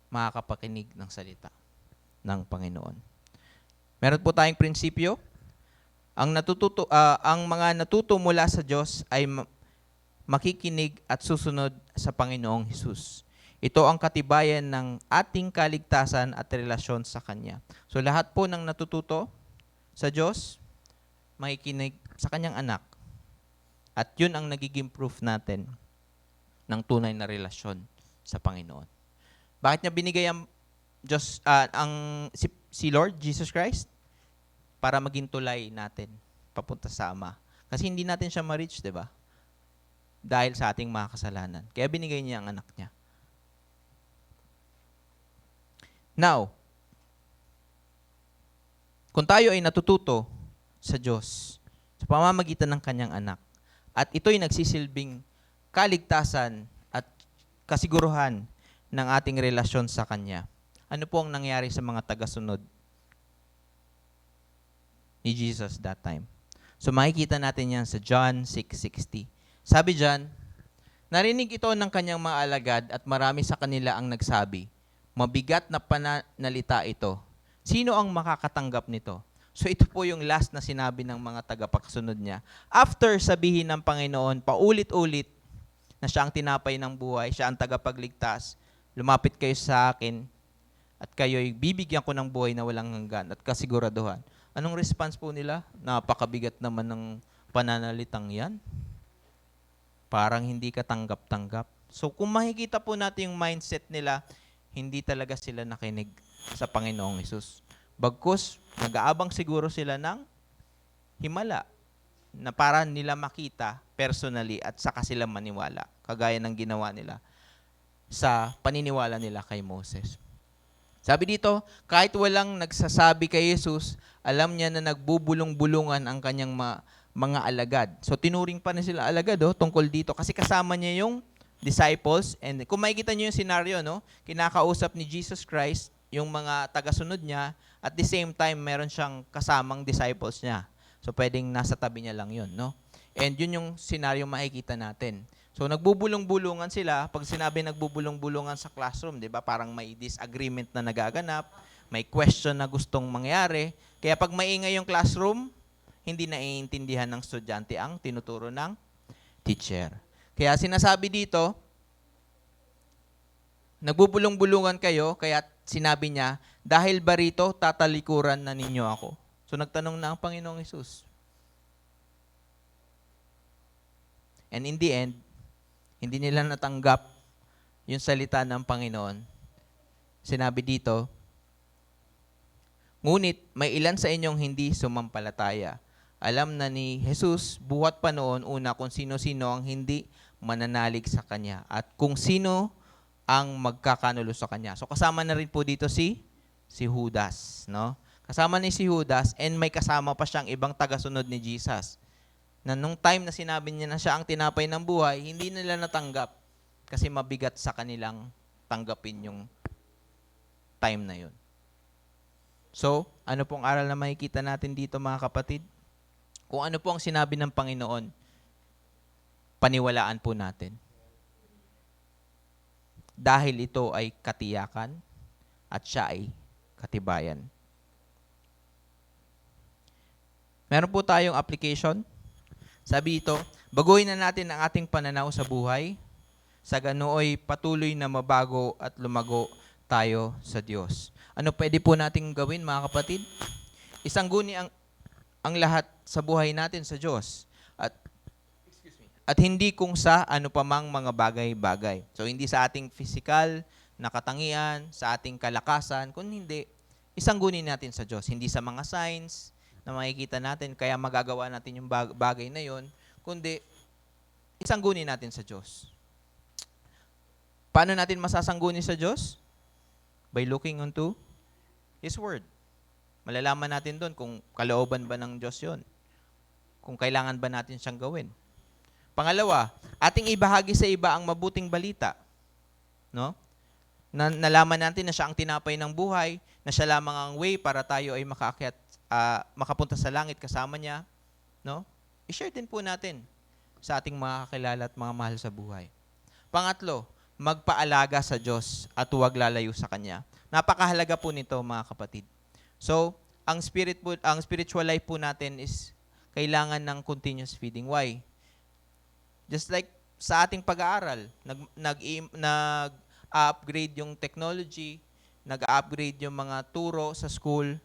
makakapakinig ng salita ng Panginoon. Meron po tayong prinsipyo. Ang mga natuto mula sa Diyos ay makikinig at susunod sa Panginoong Hesus. Ito ang katibayan ng ating kaligtasan at relasyon sa Kanya. So lahat po ng natututo sa Diyos, makikinig sa Kanyang anak. At yun ang nagiging proof natin ng tunay na relasyon sa Panginoon. Bakit niya binigay ang Diyos, si Lord Jesus Christ? para maging tulay natin papunta sa Ama. Kasi hindi natin siya ma-reach, di ba? Dahil sa ating mga kasalanan. Kaya binigay niya ang anak niya. Now, kung tayo ay natututo sa Diyos sa pamamagitan ng kanyang anak, at ito'y nagsisilbing kaligtasan at kasiguruhan ng ating relasyon sa Kanya, ano po ang nangyari sa mga tagasunod ni Jesus that time? So makikita natin yan sa John 6:60. Sabi dyan, narinig ito ng kanyang mga alagad at marami sa kanila ang nagsabi, mabigat na pananalita ito. Sino ang makakatanggap nito? So ito po yung last na sinabi ng mga tagapagsunod niya. After sabihin ng Panginoon, paulit-ulit na siya ang tinapay ng buhay, siya ang tagapagligtas, lumapit kayo sa akin at kayo'y bibigyan ko ng buhay na walang hanggan at kasiguraduhan. Anong response po nila? Napakabigat naman ng pananalitang yan. Parang hindi ka tanggap-tanggap. So kung makikita po natin yung mindset nila, hindi talaga sila nakinig sa Panginoong Hesus. Bagkus, nag-aabang siguro sila ng himala na para nila makita personally at saka sila maniwala, kagaya ng ginawa nila sa paniniwala nila kay Moses. Sabi dito, kahit walang nagsasabi kay Jesus, alam niya na nagbubulong-bulungan ang kanyang mga alagad. So tinuring pa na sila alagad tungkol dito kasi kasama niya yung disciples. And kung makikita niyo yung scenario, kinakausap ni Jesus Christ yung mga tagasunod niya, at the same time, meron siyang kasamang disciples niya. So, pwedeng nasa tabi niya lang yun, no? And yun yung scenario makikita natin. So, nagbubulong-bulungan sila. Pag sinabi nagbubulong-bulungan sa classroom, di ba? Parang may disagreement na nagaganap, may question na gustong mangyari. Kaya pag maingay yung classroom, hindi naiintindihan ng estudyante ang tinuturo ng teacher. Kaya sinasabi dito, nagbubulong-bulungan kayo, kaya sinabi niya, dahil ba rito, tatalikuran na ninyo ako? So nagtanong na ang Panginoong Hesus. And in the end, hindi nila natanggap yung salita ng Panginoon. Sinabi dito, ngunit may ilan sa inyong hindi sumampalataya. Alam na ni Jesus buhat pa noon una kung sino-sino ang hindi mananalig sa Kanya at kung sino ang magkakanulo sa Kanya. So kasama na rin po dito si Judas, no? Kasama ni si Judas and may kasama pa siyang ibang tagasunod ni Jesus. Na nung time na sinabi niya na siya ang tinapay ng buhay, hindi nila natanggap kasi mabigat sa kanilang tanggapin yung time na yun. So, ano pong aral na makikita natin dito mga kapatid? Kung ano po ang sinabi ng Panginoon, paniwalaan po natin. Dahil ito ay katiyakan at siya ay katibayan. Meron po tayong application. Sabi ito, baguhin na natin ang ating pananaw sa buhay. Sa ganooy patuloy na mabago at lumago tayo sa Diyos. Ano pwede po nating gawin mga kapatid? Isangguni ang lahat sa buhay natin sa Diyos. At hindi kung sa ano pamang mga bagay-bagay. So hindi sa ating physical na katangian, sa ating kalakasan, kundi hindi, isangguni natin sa Diyos. Hindi sa mga signs na makikita natin, kaya magagawa natin yung bagay na yon, kundi isangguni natin sa Diyos. Paano natin masasangguni sa Diyos? By looking unto His Word. Malalaman natin doon kung kalooban ba ng Diyos yon, kung kailangan ba natin siyang gawin. Pangalawa, ating ibahagi sa iba ang mabuting balita. No? Nalaman natin na siya ang tinapay ng buhay, na siya lamang ang way para tayo ay makapunta sa langit kasama niya. No? I-share din po natin sa ating mga kakilala at mga mahal sa buhay. Pangatlo, magpaalaga sa Diyos at huwag lalayo sa Kanya. Napakahalaga po nito mga kapatid. So, ang spiritual life po natin is kailangan ng continuous feeding. Why? Just like sa ating pag-aaral, nag-upgrade yung technology, nag-upgrade yung mga turo sa school,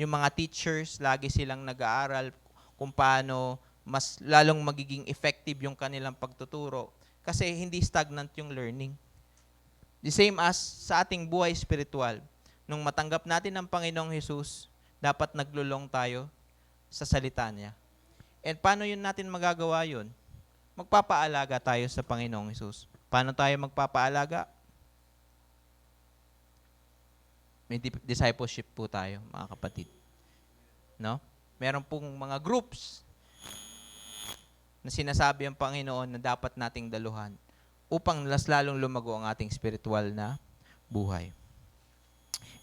yung mga teachers, lagi silang nag-aaral kung paano mas lalong magiging effective yung kanilang pagtuturo. Kasi hindi stagnant yung learning. The same as sa ating buhay spiritual. Nung matanggap natin ang Panginoong Hesus, dapat naglulong tayo sa salita niya. And paano yun natin magagawa yun? Magpapaalaga tayo sa Panginoong Hesus. Paano tayo magpapaalaga? May discipleship po tayo, mga kapatid. No? Meron pong mga groups na sinasabi ang Panginoon na dapat nating daluhan upang mas lalong lumago ang ating spiritual na buhay.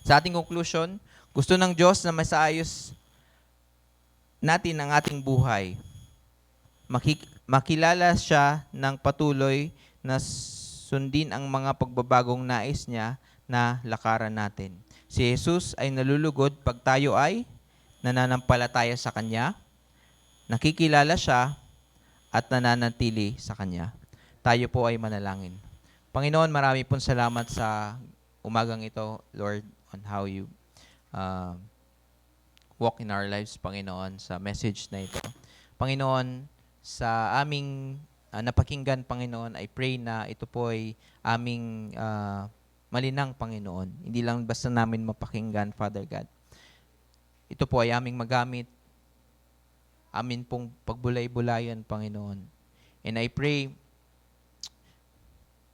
Sa ating conclusion, gusto ng Diyos na masaayos natin ang ating buhay. Makilala siya ng patuloy na sundin ang mga pagbabagong nais niya na lakaran natin. Si Jesus ay nalulugod pag tayo ay nananampalataya sa Kanya, nakikilala siya, at nananatili sa Kanya. Tayo po ay manalangin. Panginoon, marami pong salamat sa umagang ito, Lord, on how you walk in our lives, Panginoon, sa message na ito. Panginoon, sa aming napakinggan, Panginoon, I pray na ito po ay aming malinang, Panginoon. Hindi lang basta namin mapakinggan, Father God. Ito po ay aming magamit, amin pong pagbulay-bulayan, Panginoon. And I pray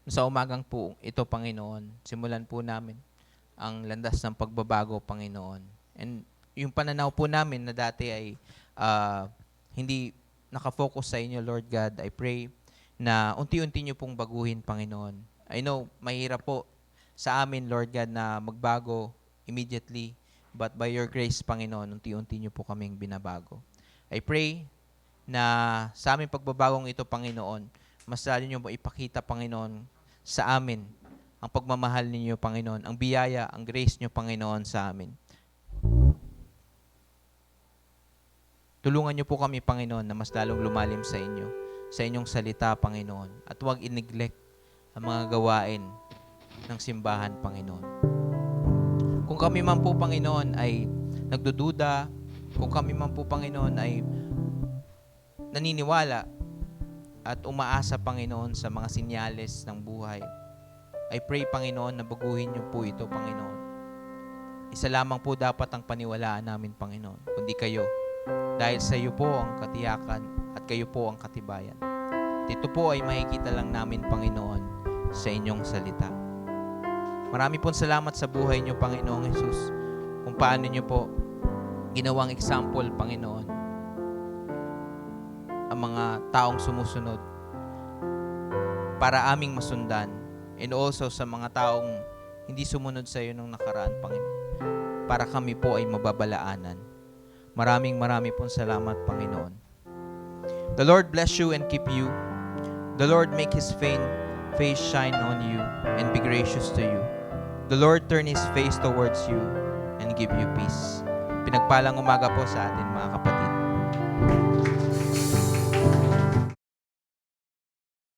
sa umagang po ito, Panginoon, simulan po namin ang landas ng pagbabago, Panginoon. And yung pananaw po namin na dati ay hindi nakafocus sa inyo, Lord God, I pray na unti-unti nyo pong baguhin, Panginoon. I know, mahirap po sa amin, Lord God, na magbago immediately, but by your grace, Panginoon, unti-unti nyo po kaming binabago. I pray na sa aming pagbabagong ito, Panginoon, mas lalo nyo po ipakita, Panginoon, sa amin ang pagmamahal ninyo, Panginoon, ang biyaya, ang grace nyo, Panginoon, sa amin. Tulungan nyo po kami, Panginoon, na mas lalong lumalim sa inyo, sa inyong salita, Panginoon, at huwag i-neglect ang mga gawain ng simbahan, Panginoon. Kung kami man po, Panginoon, ay nagdududa, kung kami man po, Panginoon, ay naniniwala at umaasa, Panginoon, sa mga sinyales ng buhay, I pray, Panginoon, na baguhin niyo po ito, Panginoon. Isa lamang po dapat ang paniwalaan namin, Panginoon, kundi kayo. Dahil sa iyo po ang katiyakan at kayo po ang katibayan. Ito po ay makikita lang namin, Panginoon, sa inyong salita. Marami pong salamat sa buhay niyo, Panginoong Hesus, kung paano niyo po ginawang example, Panginoon, ang mga taong sumusunod para aming masundan, and also sa mga taong hindi sumunod sa iyo nung nakaraan, Panginoon, para kami po ay mababalaanan. Maraming pong salamat, Panginoon. The Lord bless you and keep you. The Lord make His face shine on you and be gracious to you. The Lord turn His face towards you and give you peace. Pinagpalang umaga po sa atin, mga kapatid.